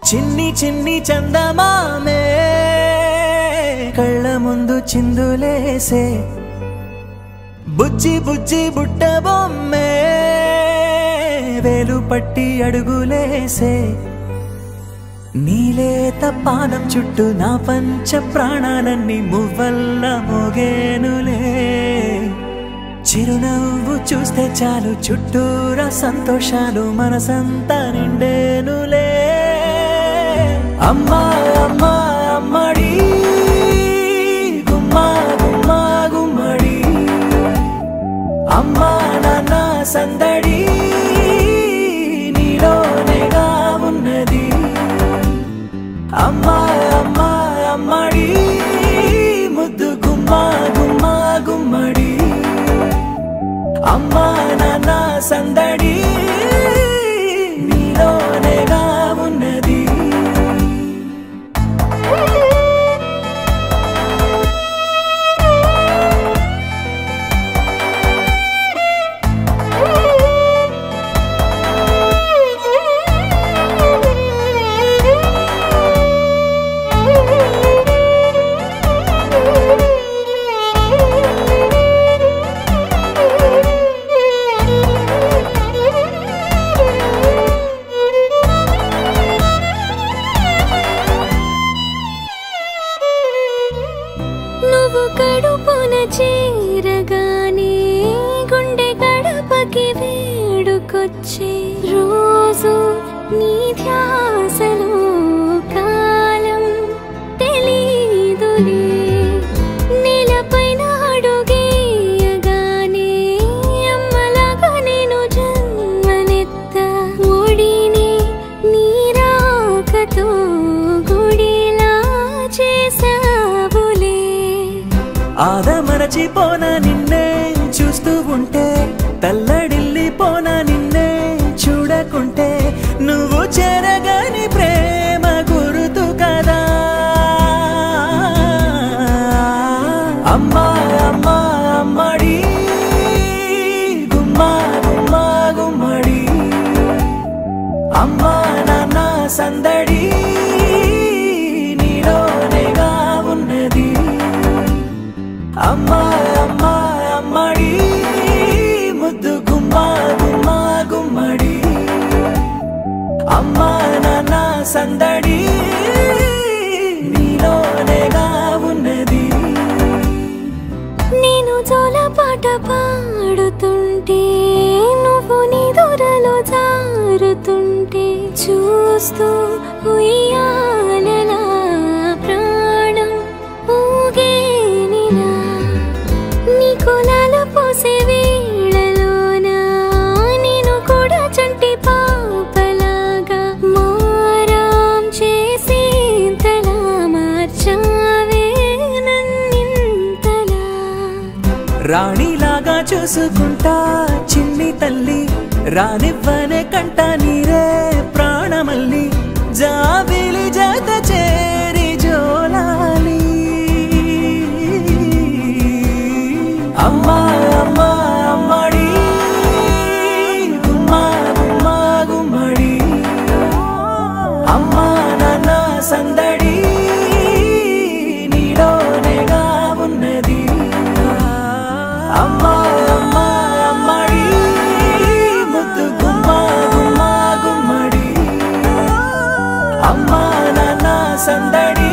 చిన్ని చిన్ని చందమామే కళ్ళ ముందు చిందులేసే బుజ్జి బుజ్జి బుట్ట బొమ్మే వేలు పట్టి అడుగులేసే నీలేత పానం చుట్టూ నా పంచ ప్రాణాలన్నీ మువ్వల్ల మోగేనులే చిరునవ్వు చూస్తే చాలు చుట్టూరా సంతోషాలు మనసంతా నిండేనులే అమ్మా అమ్మా అమ్మడి గుమ్మా గుమ్మా గుమ్మడి అమ్మా నాన్న సందడి నీలోనేగా ఉన్నది అమ్మా అమ్మా అమ్మడి ముద్దు గుమ్మా గుమ్మా గుమ్మడి అమ్మా నాన్న సందడి నీలోనేగా ఉన్నది కడుపున చేరగానే గుండె గడపకి వేడుకొచ్చే రోజు నీ ధ్యాసలో కాలం తెలీదులే నేలపైన అడుగేయగానే అమ్మలాగా నేను జన్మనెత్త ఒడిని నీ రాకతో గుడిలా చేసావులే ఆదమరచిపోనా నిన్నే చూస్తూ ఉంటే తల్లడిల్లిపోనా నిన్నే చూడకుంటే నువ్వు చెరగని ప్రేమ గురుతు కదా అమ్మా అమ్మా అమ్మడి గుమ్మా గుమ్మా గుమ్మడి అమ్మా నాన్న సందడి నీలోనేగా ఉన్నది అమ్మా అమ్మా అమ్మడి ముద్దు గుమ్మా గుమ్మా గుమ్మడి అమ్మా నాన్న సందడి నీలోనేగా ఉన్నది నేను జోలపాట పాడుతుంటే నువ్వు నీ దూరలో జారుతుంటే చూస్తూ ఉయ్యాలలా ప్రాణం ఊగేనిలా నీ కులాల పోసే వేళలోనా నేను కూడా చంటి పాపలాగా మారాం చేసేంతలా మార్చావే నన్నింతలా రాణిలాగా చూసుకుంటా చిన్ని తల్లి రానివ్వనే కంట నీరే ప్రాణమల్లి జాబిలి జత చేరి జోలాలి అమ్మా అమ్మా అమ్మడి గుమ్మా గుమ్మా గుమ్మడి అమ్మా నాన్న సందడి నీలోనేగా ఉన్నది అమ్మా అమ్మా అమ్మడి ముద్దు గుమ్మా గుమ్మా గుమ్మడి అమ్మా నాన్న సందడి